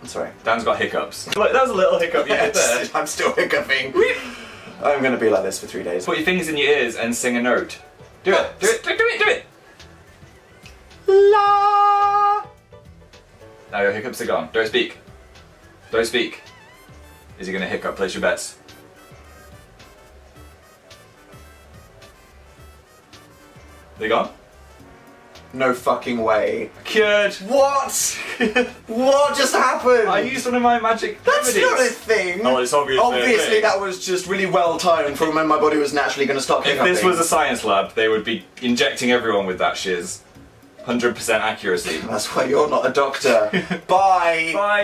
I'm sorry. Dan's got hiccups. Look, that was a little hiccup you did there. I'm still hiccuping. I'm gonna be like this for 3 days. Put your fingers in your ears and sing a note. Do it. Do it. Do it. Do it. La. Now your hiccups are gone. Don't speak. Don't speak. Is he gonna hiccup? Place your bets. They gone? No fucking way. Cured. What? What just happened? I used one of my magic That's remedies. not a thing. Oh, it's obviously a Obviously, thing. that was just really well timed from when my body was naturally going to stop If hiccuping. this was a science lab, they would be injecting everyone with that shiz. 100% accuracy. That's why you're not a doctor. Bye. Bye.